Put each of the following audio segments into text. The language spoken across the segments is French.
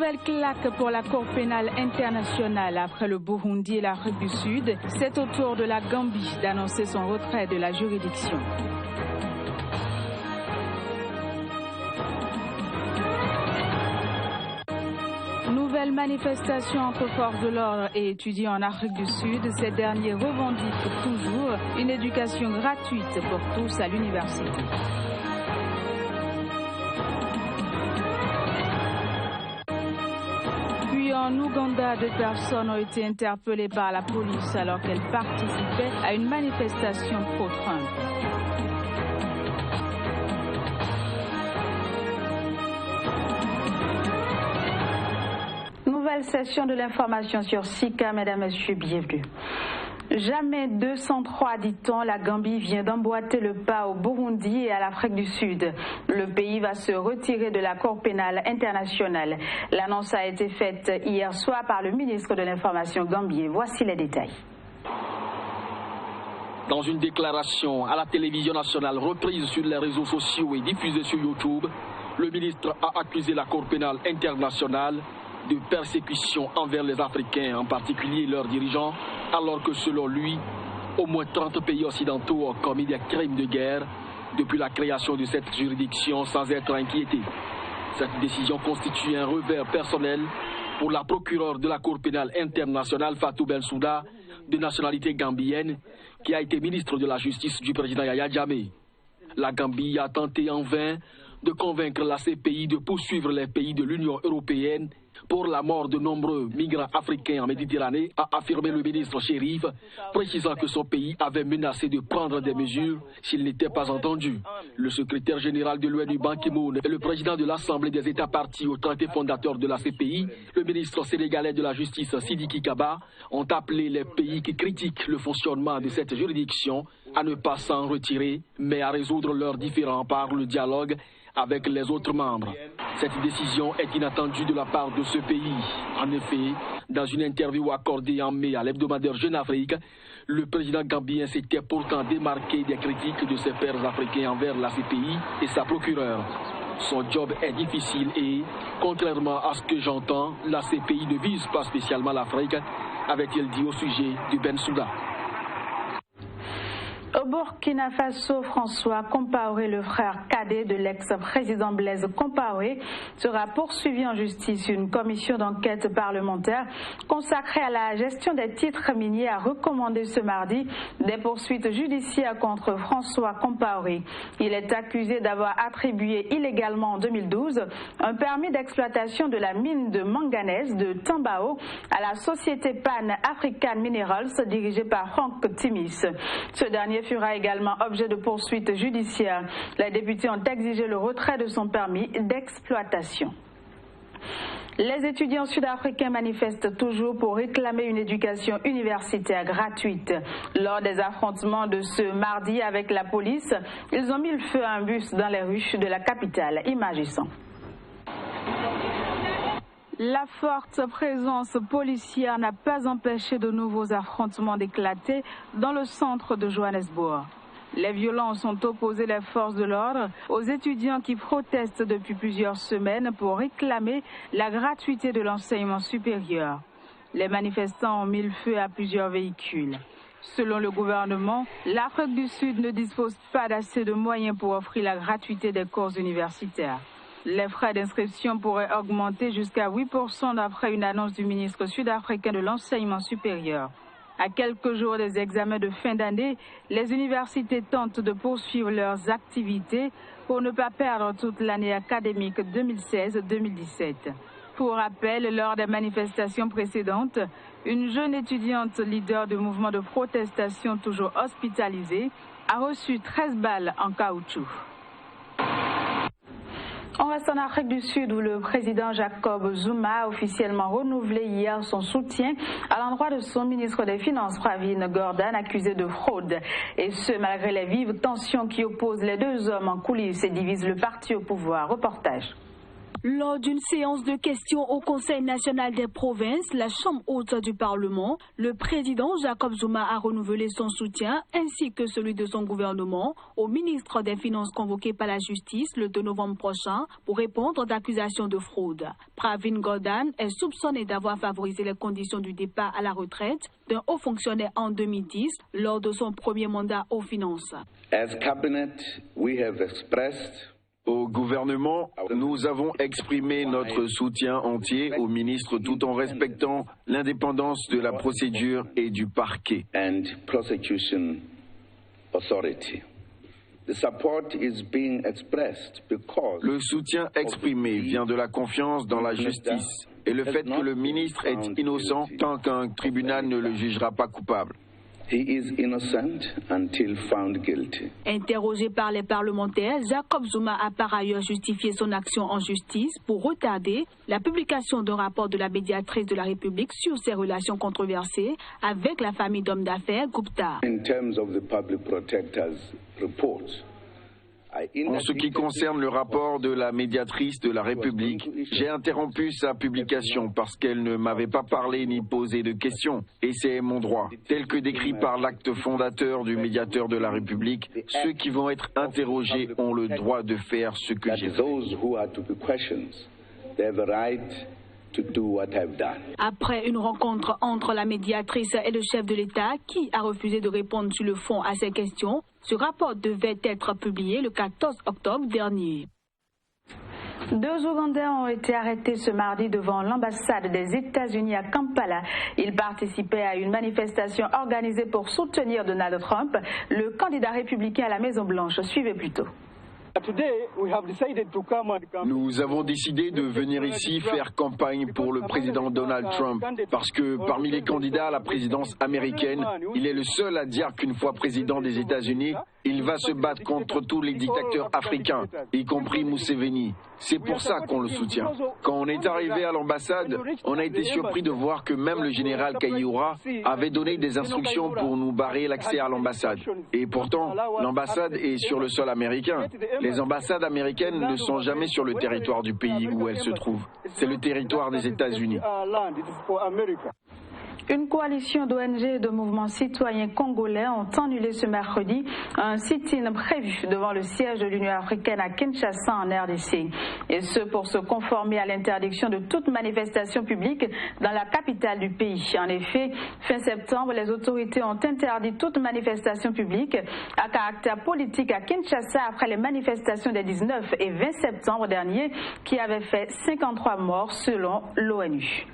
Nouvelle claque pour la Cour pénale internationale. Après le Burundi et l'Afrique du Sud, c'est au tour de la Gambie d'annoncer son retrait de la juridiction. Nouvelle manifestation entre forces de l'ordre et étudiants en Afrique du Sud. Ces derniers revendiquent toujours une éducation gratuite pour tous à l'université. En Ouganda, 2 personnes ont été interpellées par la police alors qu'elles participaient à une manifestation pro-Trump. Nouvelle session de l'information sur Sika, mesdames et messieurs, bienvenue. Jamais 203, dit-on, la Gambie vient d'emboîter le pas au Burundi et à l'Afrique du Sud. Le pays va se retirer de la Cour pénale internationale. L'annonce a été faite hier soir par le ministre de l'Information gambien. Voici les détails. Dans une déclaration à la télévision nationale reprise sur les réseaux sociaux et diffusée sur YouTube, le ministre a accusé la Cour pénale internationale de persécution envers les Africains, en particulier leurs dirigeants, alors que selon lui, au moins 30 pays occidentaux ont commis des crimes de guerre depuis la création de cette juridiction sans être inquiétés. Cette décision constitue un revers personnel pour la procureure de la Cour pénale internationale Fatou Bensouda, de nationalité gambienne, qui a été ministre de la Justice du président Yahya Jammeh. La Gambie a tenté en vain de convaincre la CPI de poursuivre les pays de l'Union européenne pour la mort de nombreux migrants africains en Méditerranée, a affirmé le ministre Chérif, précisant que son pays avait menacé de prendre des mesures s'il n'était pas entendu. Le secrétaire général de l'ONU Ban Ki-moon et le président de l'Assemblée des États partis au traité fondateur de la CPI, le ministre sénégalais de la Justice Sidiki Kaba, ont appelé les pays qui critiquent le fonctionnement de cette juridiction à ne pas s'en retirer, mais à résoudre leurs différends par le dialogue avec les autres membres. Cette décision est inattendue de la part de ce pays. En effet, dans une interview accordée en mai à l'hebdomadaire Jeune Afrique, le président gambien s'était pourtant démarqué des critiques de ses pairs africains envers la CPI et sa procureure. Son job est difficile et, contrairement à ce que j'entends, la CPI ne vise pas spécialement l'Afrique, avait-il dit au sujet de Bensouda. Au Burkina Faso, François Compaoré, le frère cadet de l'ex-président Blaise Compaoré, sera poursuivi en justice. Une commission d'enquête parlementaire consacrée à la gestion des titres miniers a recommandé ce mardi des poursuites judiciaires contre François Compaoré. Il est accusé d'avoir attribué illégalement en 2012 un permis d'exploitation de la mine de manganèse de Tambao à la société Pan African Minerals dirigée par Franck Timis. Ce dernier fera également objet de poursuites judiciaires. Les députés ont exigé le retrait de son permis d'exploitation. Les étudiants sud-africains manifestent toujours pour réclamer une éducation universitaire gratuite. Lors des affrontements de ce mardi avec la police, ils ont mis le feu à un bus dans les rues de la capitale. Imagissons. La forte présence policière n'a pas empêché de nouveaux affrontements d'éclater dans le centre de Johannesburg. Les violences ont opposé les forces de l'ordre aux étudiants qui protestent depuis plusieurs semaines pour réclamer la gratuité de l'enseignement supérieur. Les manifestants ont mis le feu à plusieurs véhicules. Selon le gouvernement, l'Afrique du Sud ne dispose pas d'assez de moyens pour offrir la gratuité des cours universitaires. Les frais d'inscription pourraient augmenter jusqu'à 8% d'après une annonce du ministre sud-africain de l'enseignement supérieur. À quelques jours des examens de fin d'année, les universités tentent de poursuivre leurs activités pour ne pas perdre toute l'année académique 2016-2017. Pour rappel, lors des manifestations précédentes, une jeune étudiante leader de mouvement de protestation toujours hospitalisée a reçu 13 balles en caoutchouc. On reste en Afrique du Sud où le président Jacob Zuma a officiellement renouvelé hier son soutien à l'endroit de son ministre des Finances Pravin Gordhan accusé de fraude. Et ce malgré les vives tensions qui opposent les deux hommes en coulisses et divisent le parti au pouvoir. Reportage. Lors d'une séance de questions au Conseil national des provinces, la Chambre haute du Parlement, le président Jacob Zuma a renouvelé son soutien ainsi que celui de son gouvernement au ministre des Finances convoqué par la justice le 2 novembre prochain pour répondre d'accusations de fraude. Pravin Gordhan est soupçonné d'avoir favorisé les conditions du départ à la retraite d'un haut fonctionnaire en 2010 lors de son premier mandat aux finances. As cabinet, we have expressed au gouvernement, nous avons exprimé notre soutien entier au ministre tout en respectant l'indépendance de la procédure et du parquet. And prosecution authority. The support is being expressed because le soutien exprimé vient de la confiance dans la justice et le fait que le ministre est innocent tant qu'un tribunal ne le jugera pas coupable. He is innocent until found guilty. Interrogé par les parlementaires, Jacob Zuma a par ailleurs justifié son action en justice pour retarder la publication d'un rapport de la médiatrice de la République sur ses relations controversées avec la famille d'hommes d'affaires Gupta. In terms of the public protector's report, en ce qui concerne le rapport de la médiatrice de la République, j'ai interrompu sa publication parce qu'elle ne m'avait pas parlé ni posé de questions. Et c'est mon droit. Tel que décrit par l'acte fondateur du médiateur de la République, ceux qui vont être interrogés ont le droit de faire ce que j'ai fait. Après une rencontre entre la médiatrice et le chef de l'État, qui a refusé de répondre sur le fond à ces questions, ce rapport devait être publié le 14 octobre dernier. 2 Ougandais ont été arrêtés ce mardi devant l'ambassade des États-Unis à Kampala. Ils participaient à une manifestation organisée pour soutenir Donald Trump, le candidat républicain à la Maison-Blanche. Suivez plutôt. Nous avons décidé de venir ici faire campagne pour le président Donald Trump parce que parmi les candidats à la présidence américaine, il est le seul à dire qu'une fois président des États-Unis, il va se battre contre tous les dictateurs africains, y compris Museveni. C'est pour ça qu'on le soutient. Quand on est arrivé à l'ambassade, on a été surpris de voir que même le général Kayihura avait donné des instructions pour nous barrer l'accès à l'ambassade. Et pourtant, l'ambassade est sur le sol américain. Les ambassades américaines ne sont jamais sur le territoire du pays où elles se trouvent. C'est le territoire des États-Unis. Une coalition d'ONG et de mouvements citoyens congolais ont annulé ce mercredi un sit-in prévu devant le siège de l'Union africaine à Kinshasa en RDC. Et ce pour se conformer à l'interdiction de toute manifestation publique dans la capitale du pays. En effet, fin septembre, les autorités ont interdit toute manifestation publique à caractère politique à Kinshasa après les manifestations des 19 et 20 septembre dernier qui avaient fait 53 morts selon l'ONU.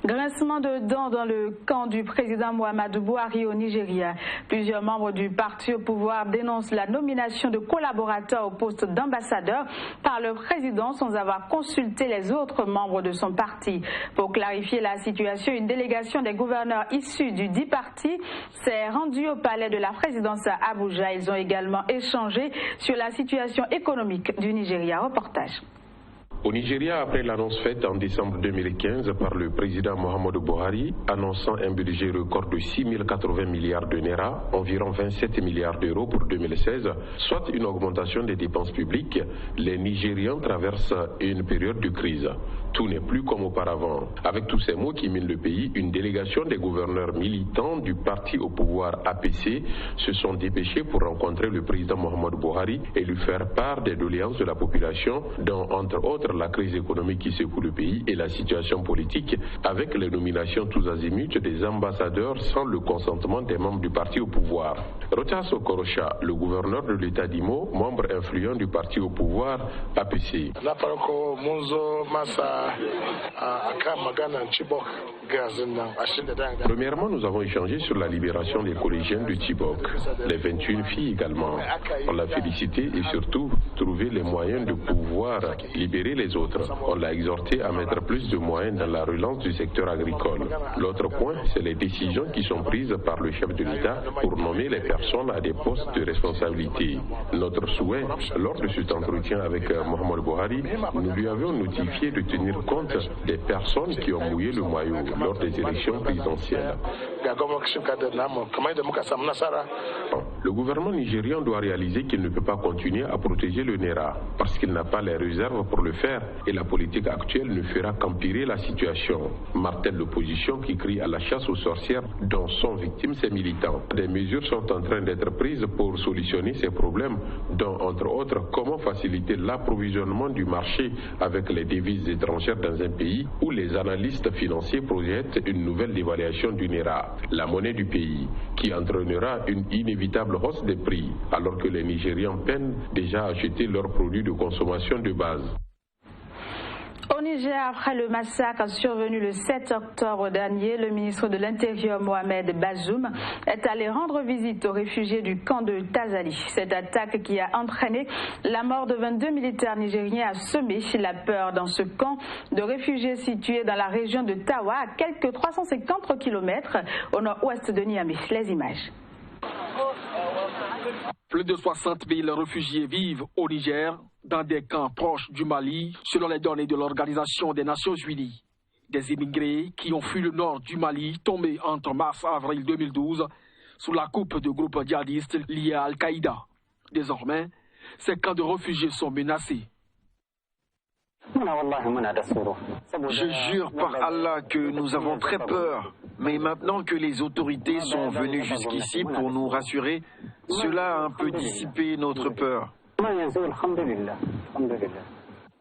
Grincement de dents dans le camp du président Muhammadu Buhari au Nigeria. Plusieurs membres du parti au pouvoir dénoncent la nomination de collaborateurs au poste d'ambassadeur par le président sans avoir consulté les autres membres de son parti. Pour clarifier la situation, une délégation des gouverneurs issus du dit parti s'est rendue au palais de la présidence à Abuja. Ils ont également échangé sur la situation économique du Nigeria. Reportage. Au Nigeria, après l'annonce faite en décembre 2015 par le président Muhammadu Buhari, annonçant un budget record de 6 080 milliards de naira, environ 27 milliards d'euros pour 2016, soit une augmentation des dépenses publiques, les Nigérians traversent une période de crise. Tout n'est plus comme auparavant. Avec tous ces mots qui minent le pays, une délégation des gouverneurs militants du parti au pouvoir APC se sont dépêchés pour rencontrer le président Muhammadu Buhari et lui faire part des doléances de la population, dont entre autres la crise économique qui secoue le pays et la situation politique, avec les nominations tous azimuts des ambassadeurs sans le consentement des membres du parti au pouvoir. Rochas Okorocha, le gouverneur de l'État d'Imo, membre influent du parti au pouvoir APC. Premièrement, nous avons échangé sur la libération des collégiennes de Chibok, les 21 filles également. On l'a félicité et surtout trouvé les moyens de pouvoir libérer les autres. On l'a exhorté à mettre plus de moyens dans la relance du secteur agricole. L'autre point, c'est les décisions qui sont prises par le chef de l'État pour nommer les personnes à des postes de responsabilité. Notre souhait, lors de cet entretien avec Muhammadu Buhari, nous lui avions notifié de tenir compte des personnes qui ont mouillé le maillot lors des élections présidentielles. Le gouvernement nigérian doit réaliser qu'il ne peut pas continuer à protéger le NERA parce qu'il n'a pas les réserves pour le faire et la politique actuelle ne fera qu'empirer la situation. Martèle l'opposition qui crie à la chasse aux sorcières dont sont victimes ses militants. Des mesures sont en train d'être prises pour solutionner ces problèmes, dont entre autres comment faciliter l'approvisionnement du marché avec les devises étrangères dans un pays où les analystes financiers projettent une nouvelle dévaluation du NERA, la monnaie du pays, qui entraînera une inévitable hausse des prix, alors que les Nigérians peinent déjà à acheter leurs produits de consommation de base. Au Niger, après le massacre survenu le 7 octobre dernier, le ministre de l'Intérieur Mohamed Bazoum est allé rendre visite aux réfugiés du camp de Tazali. Cette attaque qui a entraîné la mort de 22 militaires nigériens a semé la peur dans ce camp de réfugiés situé dans la région de Tawa, à quelques 350 km au nord-ouest de Niamey. Les images. Plus de 60 000 réfugiés vivent au Niger, dans des camps proches du Mali, selon les données de l'Organisation des Nations Unies. Des immigrés qui ont fui le nord du Mali, tombés entre mars et avril 2012, sous la coupe de groupes djihadistes liés à Al-Qaïda. Désormais, ces camps de réfugiés sont menacés. Je jure par Allah que nous avons très peur. Mais maintenant que les autorités sont venues jusqu'ici pour nous rassurer, cela a un peu dissipé notre peur.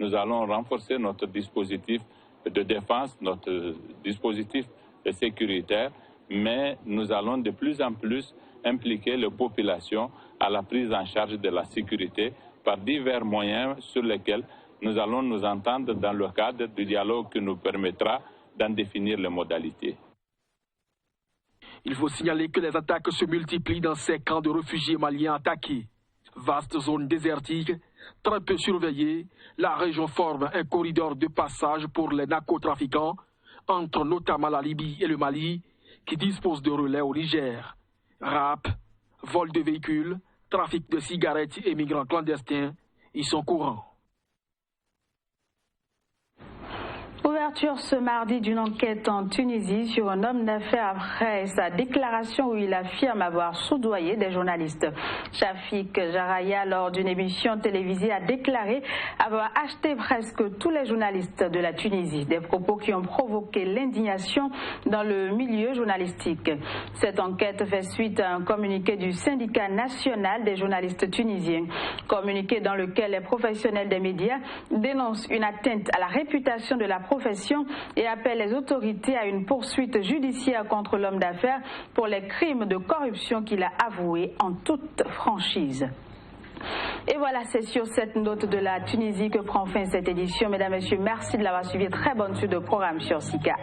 Nous allons renforcer notre dispositif de défense, notre dispositif sécuritaire, mais nous allons de plus en plus impliquer les populations à la prise en charge de la sécurité par divers moyens sur lesquels nous allons nous entendre dans le cadre du dialogue qui nous permettra d'en définir les modalités. Il faut signaler que les attaques se multiplient dans ces camps de réfugiés maliens attaqués. Vaste zone désertique, très peu surveillée, la région forme un corridor de passage pour les narcotrafiquants, entre notamment la Libye et le Mali, qui disposent de relais au Niger. Rap, vol de véhicules, trafic de cigarettes et migrants clandestins y sont courants. Ouverture ce mardi d'une enquête en Tunisie sur un homme d'affaires après sa déclaration où il affirme avoir soudoyé des journalistes. Shafik Jaraya, lors d'une émission télévisée, a déclaré avoir acheté presque tous les journalistes de la Tunisie. Des propos qui ont provoqué l'indignation dans le milieu journalistique. Cette enquête fait suite à un communiqué du syndicat national des journalistes tunisiens. Communiqué dans lequel les professionnels des médias dénoncent une atteinte à la réputation de la profession et appelle les autorités à une poursuite judiciaire contre l'homme d'affaires pour les crimes de corruption qu'il a avoués en toute franchise. Et voilà, c'est sur cette note de la Tunisie que prend fin cette édition. Mesdames, Messieurs, merci de l'avoir suivi. Très bonne suite de programme sur Sika.